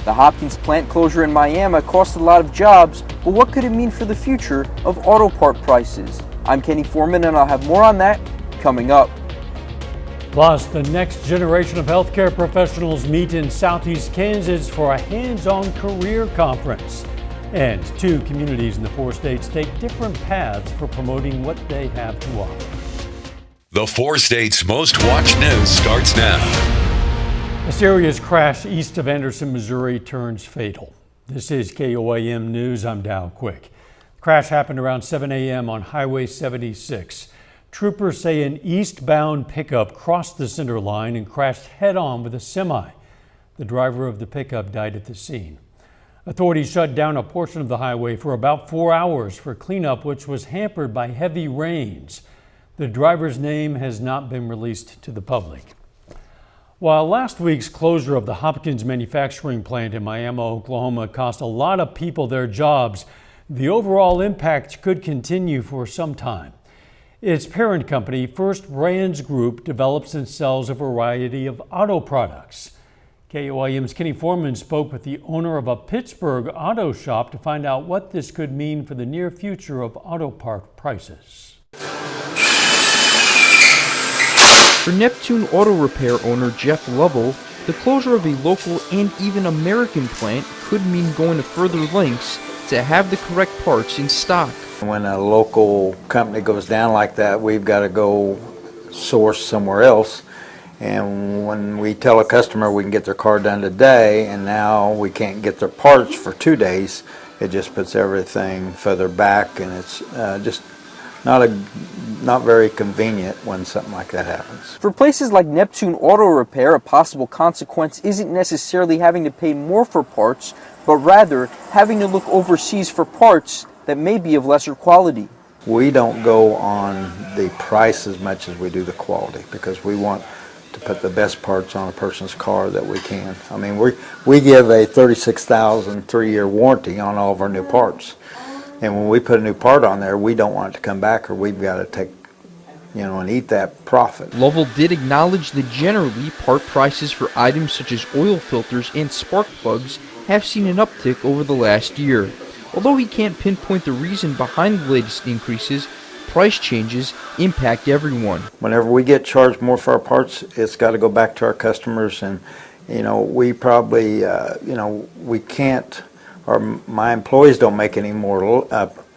The Hopkins plant closure in Miami cost a lot of jobs, but what could it mean for the future of auto part prices? I'm Kenny Foreman, and I'll have more on that coming up. Plus, the next generation of healthcare professionals meet in Southeast Kansas for a hands-on career conference. And 2 communities in the 4 states take different paths for promoting what they have to offer. The 4 states' most watched news starts now. A serious crash east of Anderson, Missouri turns fatal. This is KOAM News. I'm Dow Quick. The crash happened around 7 a.m. on Highway 76. Troopers say an eastbound pickup crossed the center line and crashed head-on with a semi. The driver of the pickup died at the scene. Authorities shut down a portion of the highway for about 4 hours for cleanup, which was hampered by heavy rains. The driver's name has not been released to the public. While last week's closure of the Hopkins manufacturing plant in Miami, Oklahoma cost a lot of people their jobs, the overall impact could continue for some time. Its parent company, First Brands Group, develops and sells a variety of auto products. KOAM's Kenny Foreman spoke with the owner of a Pittsburgh auto shop to find out what this could mean for the near future of auto part prices. For Neptune Auto Repair owner Jeff Lovell, the closure of a local and even American plant could mean going to further lengths to have the correct parts in stock. When a local company goes down like that, we've got to go source somewhere else. And when we tell a customer we can get their car done today and now we can't get their parts for 2 days, it just puts everything further back, and it's just not very convenient when something like that happens. For places like Neptune Auto Repair, a possible consequence isn't necessarily having to pay more for parts, but rather having to look overseas for parts that may be of lesser quality. We don't go on the price as much as we do the quality, because we want to put the best parts on a person's car that we can. I mean, we give a 36,000 3-year warranty on all of our new parts. And when we put a new part on there, we don't want it to come back, or we've got to take, and eat that profit. Lovell did acknowledge that generally part prices for items such as oil filters and spark plugs have seen an uptick over the last year. Although he can't pinpoint the reason behind the latest increases, price changes impact everyone. Whenever we get charged more for our parts, it's got to go back to our customers, and we probably we can't, or my employees don't make any more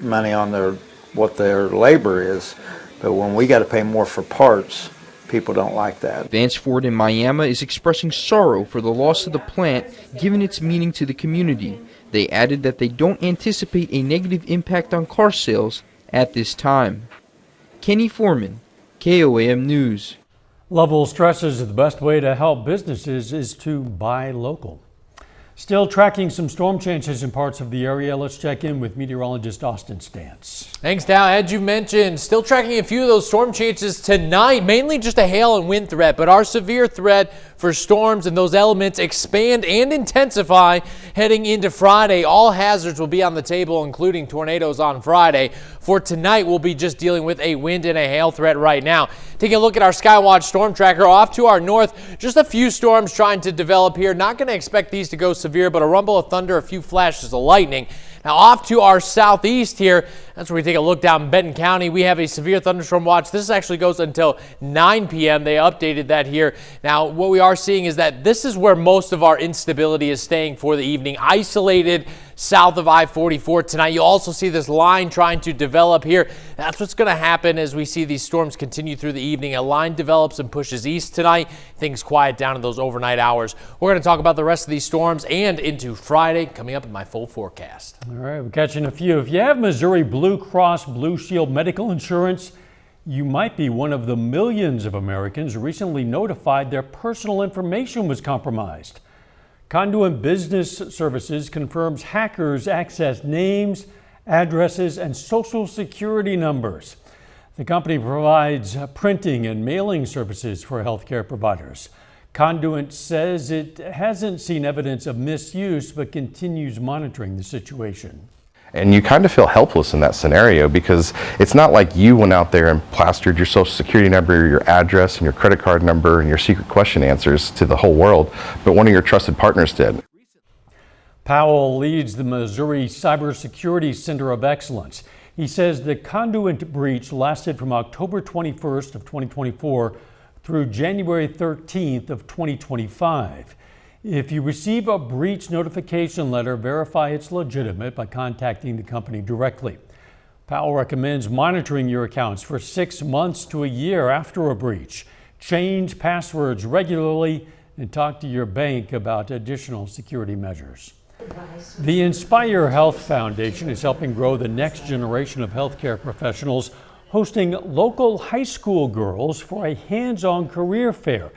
money on what their labor is, but when we got to pay more for parts, people don't like that. Vance Ford in Miami is expressing sorrow for the loss of the plant, given its meaning to the community. They added that they don't anticipate a negative impact on car sales at this time. Kenny Foreman, KOAM News. Lovell stresses that the best way to help businesses is to buy local. Still tracking some storm chances in parts of the area. Let's check in with meteorologist Austin Stantz. Thanks, Dow. As you mentioned, still tracking a few of those storm chances tonight, mainly just a hail and wind threat, but our severe threat for storms and those elements expand and intensify heading into Friday. All hazards will be on the table, including tornadoes on Friday. For tonight, we'll be just dealing with a wind and a hail threat right now. Taking a look at our Skywatch storm tracker off to our north, just a few storms trying to develop here. Not going to expect these to go severe, but a rumble of thunder, a few flashes of lightning. Now off to our southeast here, that's where we take a look down in Benton County. We have a severe thunderstorm watch. This actually goes until 9 p.m. They updated that here. Now what we are seeing is that this is where most of our instability is staying for the evening. Isolated south of I-44 tonight. You also see this line trying to develop here. That's what's going to happen as we see these storms continue through the evening. A line develops and pushes east tonight. Things quiet down in those overnight hours. We're going to talk about the rest of these storms and into Friday coming up in my full forecast. All right, we're catching a few. If you have Missouri Blue Cross Blue Shield medical insurance, you might be one of the millions of Americans recently notified their personal information was compromised. Conduit Business Services confirms hackers accessed names, addresses, and social security numbers. The company provides printing and mailing services for healthcare providers. Conduit says it hasn't seen evidence of misuse, but continues monitoring the situation. And you kind of feel helpless in that scenario, because it's not like you went out there and plastered your social security number, your address, and your credit card number, and your secret question answers to the whole world, but one of your trusted partners did. Powell leads the Missouri Cybersecurity Center of Excellence. He says the conduit breach lasted from October 21st of 2024 through January 13th of 2025. If you receive a breach notification letter, verify it's legitimate by contacting the company directly. Powell recommends monitoring your accounts for 6 months to a year after a breach. Change passwords regularly and talk to your bank about additional security measures. The Inspire Health Foundation is helping grow the next generation of healthcare professionals, hosting local high school girls for a hands-on career fair.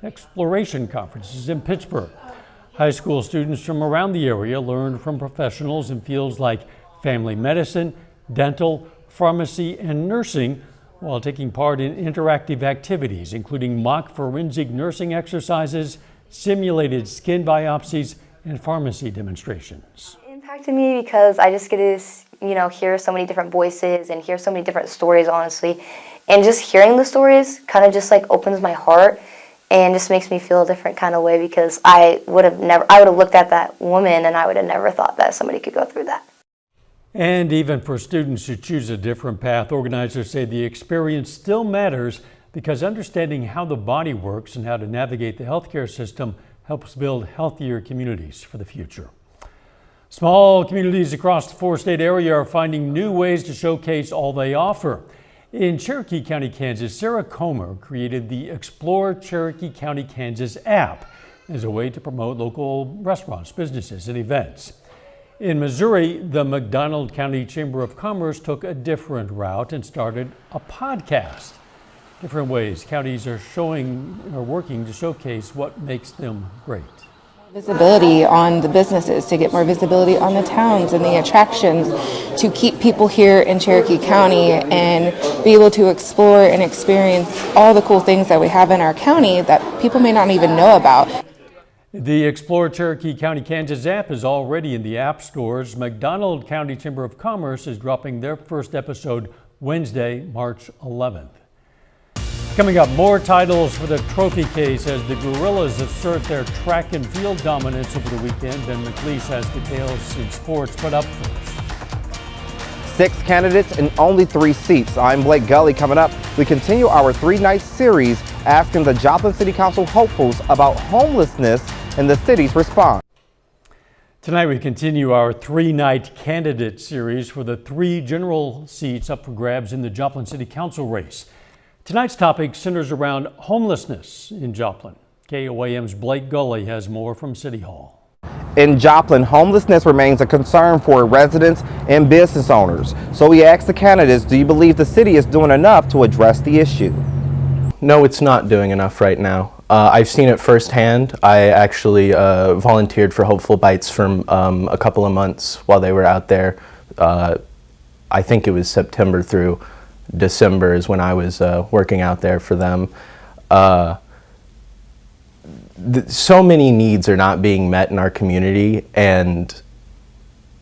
Exploration conferences in Pittsburgh. High school students from around the area learn from professionals in fields like family medicine, dental, pharmacy, and nursing, while taking part in interactive activities, including mock forensic nursing exercises, simulated skin biopsies, and pharmacy demonstrations. It impacted me because I just get to, hear so many different voices and hear so many different stories, honestly. And just hearing the stories kind of just like opens my heart and just makes me feel a different kind of way, because I would have looked at that woman and I would have never thought that somebody could go through that. And even for students who choose a different path, organizers say the experience still matters, because understanding how the body works and how to navigate the healthcare system helps build healthier communities for the future. Small communities across the four-state area are finding new ways to showcase all they offer. In Cherokee County, Kansas, Sarah Comer created the Explore Cherokee County, Kansas app as a way to promote local restaurants, businesses, and events. In Missouri, the McDonald County Chamber of Commerce took a different route and started a podcast. Different ways counties are working to showcase what makes them great. Visibility on the businesses, to get more visibility on the towns and the attractions, to keep people here in Cherokee County and be able to explore and experience all the cool things that we have in our county that people may not even know about. The Explore Cherokee County, Kansas app is already in the app stores. McDonald County Chamber of Commerce is dropping their first episode Wednesday, March 11th. Coming up, more titles for the trophy case as the Gorillas assert their track and field dominance over the weekend. Ben McLeish has details in sports, but up first. 6 candidates and only 3 seats. I'm Blake Gully. Coming up, we continue our 3-night series asking the Joplin City Council hopefuls about homelessness and the city's response. Tonight we continue our 3-night candidate series for the 3 general seats up for grabs in the Joplin City Council race. Tonight's topic centers around homelessness in Joplin. KOAM's Blake Gully has more from City Hall. In Joplin, homelessness remains a concern for residents and business owners. So we asked the candidates, do you believe the city is doing enough to address the issue? No, it's not doing enough right now. I've seen it firsthand. I actually volunteered for Hopeful Bites for a couple of months while they were out there. I think it was September through December is when I was working out there for them. So many needs are not being met in our community, and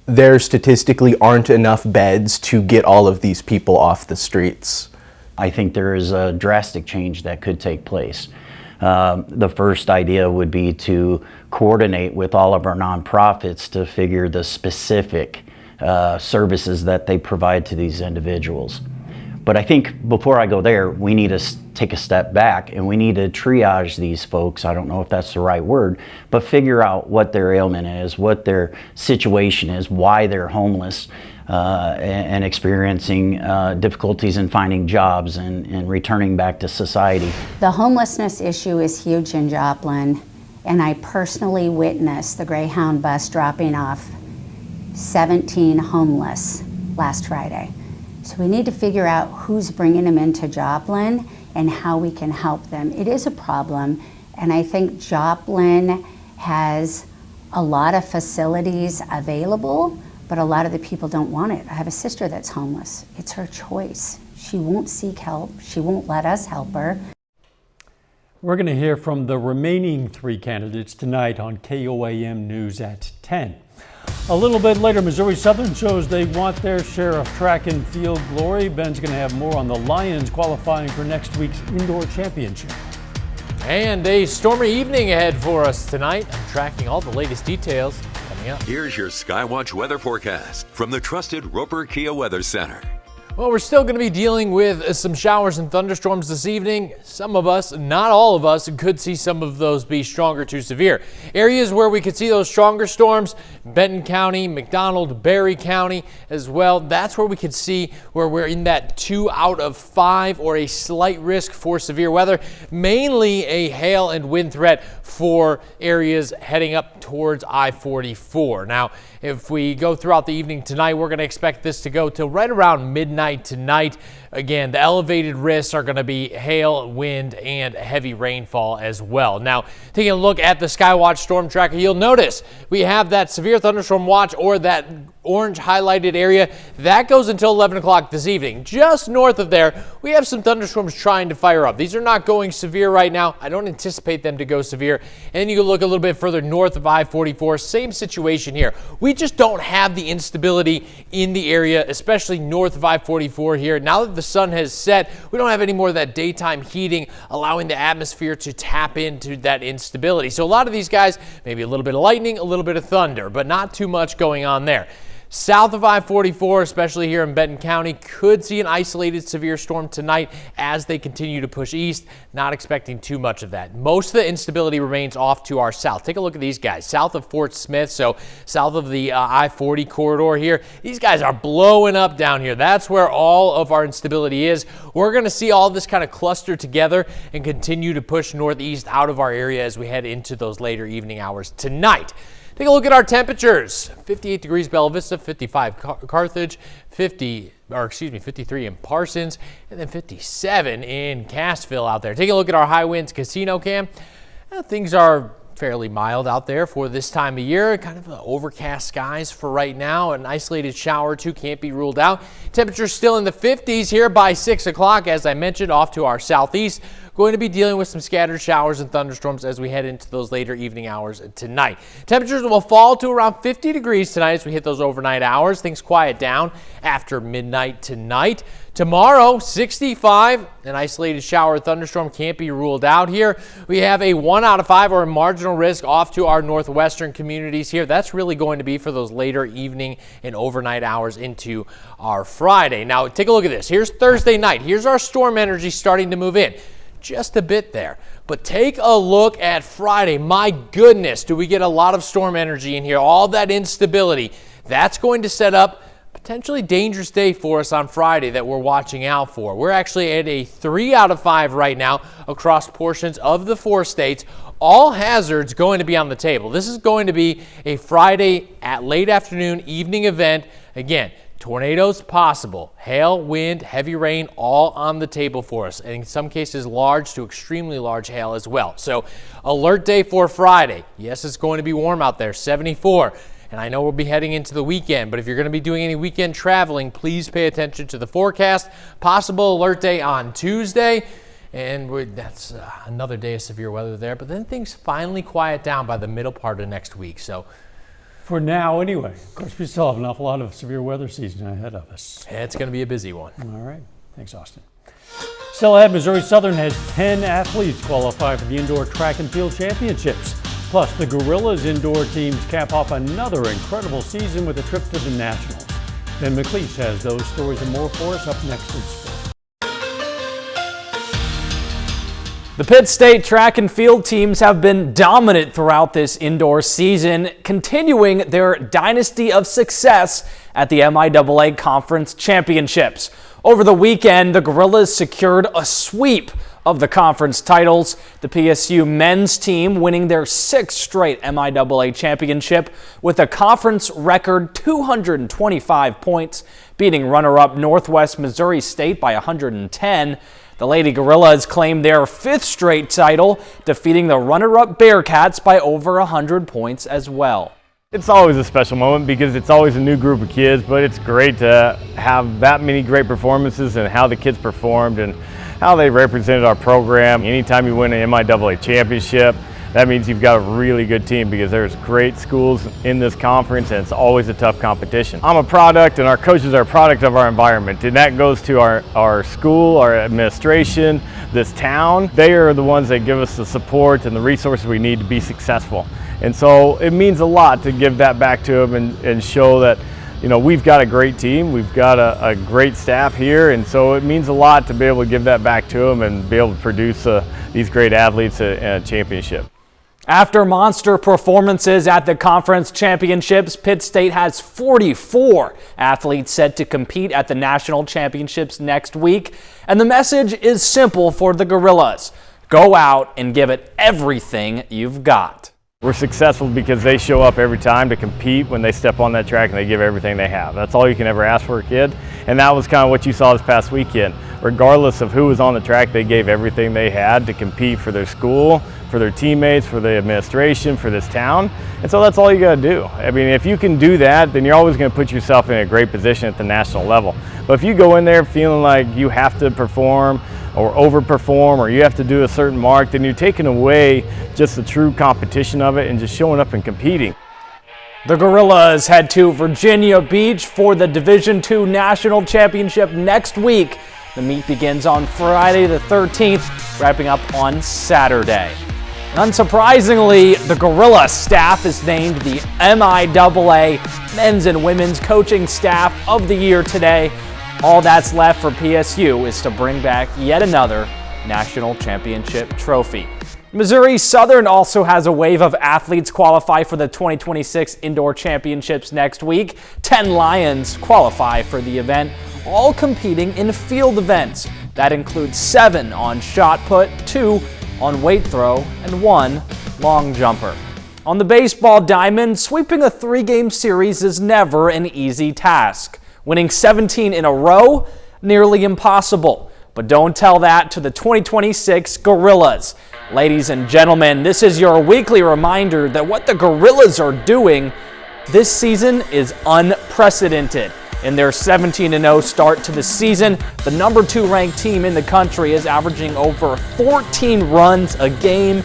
there statistically aren't enough beds to get all of these people off the streets. I think there is a drastic change that could take place. The first idea would be to coordinate with all of our nonprofits to figure the specific services that they provide to these individuals. But I think before I go there, we need to take a step back and we need to triage these folks. I don't know if that's the right word, but figure out what their ailment is, what their situation is, why they're homeless, and experiencing difficulties in finding jobs and returning back to society. The homelessness issue is huge in Joplin, and I personally witnessed the Greyhound bus dropping off 17 homeless last Friday. So we need to figure out who's bringing them into Joplin and how we can help them. It is a problem, and I think Joplin has a lot of facilities available, but a lot of the people don't want it. I have a sister that's homeless. It's her choice. She won't seek help. She won't let us help her. We're going to hear from the remaining 3 candidates tonight on KOAM News at 10. A little bit later, Missouri Southern shows they want their share of track and field glory. Ben's going to have more on the Lions qualifying for next week's indoor championship. And a stormy evening ahead for us tonight. I'm tracking all the latest details coming up. Here's your Skywatch weather forecast from the trusted Roper Kia Weather Center. Well, we're still going to be dealing with some showers and thunderstorms this evening. Some of us, not all of us, could see some of those be stronger to severe. Areas where we could see those stronger storms, Benton County, McDonald, Berry County as well. That's where we could see where we're in that 2 out of 5 or a slight risk for severe weather. Mainly a hail and wind threat for areas heading up towards I-44. Now, if we go throughout the evening tonight, we're going to expect this to go till right around midnight tonight. Again, the elevated risks are going to be hail, wind, and heavy rainfall as well. Now, taking a look at the Skywatch storm tracker, you'll notice we have that severe thunderstorm watch, or that orange highlighted area. That goes until 11 o'clock this evening. Just north of there, we have some thunderstorms trying to fire up. These are not going severe right now. I don't anticipate them to go severe. And then you can look a little bit further north of I-44. Same situation here. We just don't have the instability in the area, especially north of I-44 here. Now that the sun has set, we don't have any more of that daytime heating, allowing the atmosphere to tap into that instability. So a lot of these guys, maybe a little bit of lightning, a little bit of thunder, but not too much going on there. South of I-44, especially here in Benton County, could see an isolated severe storm tonight as they continue to push east. Not expecting too much of that. Most of the instability remains off to our south. Take a look at these guys. South of Fort Smith, so south of the I-40 corridor here. These guys are blowing up down here. That's where all of our instability is. We're going to see all this kind of cluster together and continue to push northeast out of our area as we head into those later evening hours tonight. Take a look at our temperatures. 58 degrees Bella Vista, 55 Carthage, 53 in Parsons, and then 57 in Cassville out there. Take a look at our high winds casino cam. Things are fairly mild out there for this time of year. Kind of overcast skies for right now. An isolated shower or two can't be ruled out. Temperatures still in the 50s here by 6 o'clock, as I mentioned, off to our southeast. Going to be dealing with some scattered showers and thunderstorms as we head into those later evening hours tonight. Temperatures will fall to around 50 degrees tonight as we hit those overnight hours. Things quiet down after midnight tonight. Tomorrow, 65. An isolated shower or thunderstorm can't be ruled out here. We have a 1 out of 5 or a marginal risk off to our northwestern communities here. That's really going to be for those later evening and overnight hours into our Friday. Now, take a look at this. Here's Thursday night. Here's our storm energy starting to move in. Just a bit there. But take a look at Friday. My goodness, do we get a lot of storm energy in here. All that instability. That's going to set up potentially dangerous day for us on Friday that we're watching out for. We're actually at a 3 out of 5 right now across portions of the 4 states. All hazards going to be on the table. This is going to be a Friday at late afternoon evening event. Again, tornadoes possible, hail, wind, heavy rain, all on the table for us. And in some cases, large to extremely large hail as well. So alert day for Friday. Yes, it's going to be warm out there, 74. And I know we'll be heading into the weekend, but if you're going to be doing any weekend traveling, please pay attention to the forecast. Possible alert day on Tuesday. And that's another day of severe weather there. But then things finally quiet down by the middle part of next week. So for now, anyway. Of course, we still have an awful lot of severe weather season ahead of us. It's going to be a busy one. All right. Thanks, Austin. Still ahead, Missouri Southern has 10 athletes qualify for the Indoor Track and Field Championships. Plus, the Gorillas indoor teams cap off another incredible season with a trip to the Nationals. Ben McLeish has those stories and more for us up next in sport. The Pitt State track and field teams have been dominant throughout this indoor season, continuing their dynasty of success at the MIAA Conference Championships. Over the weekend, the Gorillas secured a sweep of the conference titles, the PSU men's team winning their 6th straight MIAA championship with a conference record 225 points, beating runner-up Northwest Missouri State by 110. The Lady Gorillas claimed their 5th straight title, defeating the runner-up Bearcats by over 100 points as well. It's always a special moment because it's always a new group of kids, but it's great to have that many great performances and how the kids performed and how they represented our program. Anytime you win an MIAA championship, that means you've got a really good team because there's great schools in this conference and it's always a tough competition. I'm a product and our coaches are a product of our environment, and that goes to our school, our administration, this town. They are the ones that give us the support and the resources we need to be successful. And so it means a lot to give that back to them and show that, you know, we've got a great team, we've got a great staff here, and so it means a lot to be able to give that back to them and be able to produce these great athletes in a championship. After monster performances at the conference championships, Pitt State has 44 athletes set to compete at the national championships next week. And the message is simple for the Gorillas: go out and give it everything you've got. We're successful because they show up every time to compete when they step on that track, and they give everything they have. That's all you can ever ask for a kid, and that was kind of what you saw this past weekend. Regardless of who was on the track, they gave everything they had to compete for their school, for their teammates, for the administration, for this town, and so that's all you got to do. I mean, if you can do that, then you're always going to put yourself in a great position at the national level. But if you go in there feeling like you have to perform or overperform, or you have to do a certain mark, then you're taking away just the true competition of it and just showing up and competing. The Gorillas head to Virginia Beach for the Division II National Championship next week. The meet begins on Friday the 13th, wrapping up on Saturday. And unsurprisingly, the Gorilla staff is named the MIAA Men's and Women's Coaching Staff of the Year today. All that's left for PSU is to bring back yet another national championship trophy. Missouri Southern also has a wave of athletes qualify for the 2026 Indoor Championships next week. 10 Lions qualify for the event, all competing in field events. That includes 7 on shot put, 2 on weight throw, and 1 long jumper. On the baseball diamond, sweeping a 3-game series is never an easy task. Winning 17 in a row, nearly impossible. But don't tell that to the 2026 Gorillas. Ladies and gentlemen, this is your weekly reminder that what the Gorillas are doing this season is unprecedented. In their 17-0 start to the season, the number 2 ranked team in the country is averaging over 14 runs a game,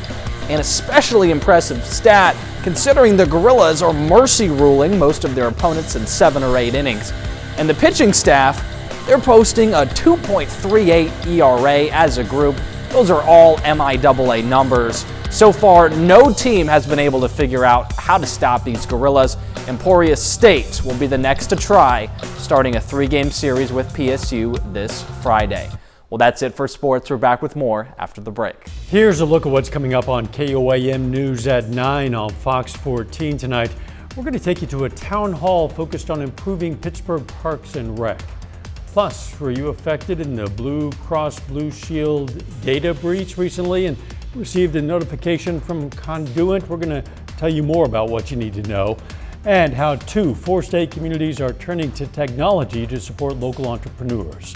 an especially impressive stat considering the Gorillas are mercy ruling most of their opponents in 7 or 8 innings. And the pitching staff, they're posting a 2.38 ERA as a group. Those are all MIAA numbers. So far, no team has been able to figure out how to stop these Gorillas. Emporia State will be the next to try, starting a 3-game series with PSU this Friday. Well, that's it for sports. We're back with more after the break. Here's a look at what's coming up on KOAM News at 9 on Fox 14 tonight. We're going to take you to a town hall focused on improving Pittsburgh Parks and Rec. Plus, were you affected in the Blue Cross Blue Shield data breach recently and received a notification from Conduent? We're going to tell you more about what you need to know and how 2 4-state communities are turning to technology to support local entrepreneurs.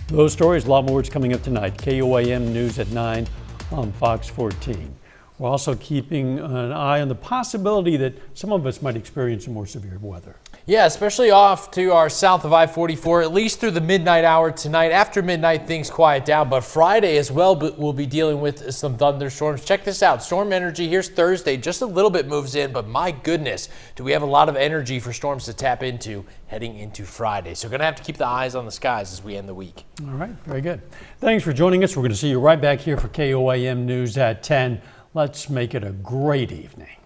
Those stories, a lot more is coming up tonight. KOAM News at 9 on Fox 14. We're also keeping an eye on the possibility that some of us might experience some more severe weather. Yeah, especially off to our south of I-44, at least through the midnight hour tonight. After midnight, things quiet down, but Friday as well, we'll be dealing with some thunderstorms. Check this out. Storm energy, here's Thursday. Just a little bit moves in, but my goodness, do we have a lot of energy for storms to tap into heading into Friday. So going to have to keep the eyes on the skies as we end the week. All right, very good. Thanks for joining us. We're going to see you right back here for KOAM News at 10. Let's make it a great evening.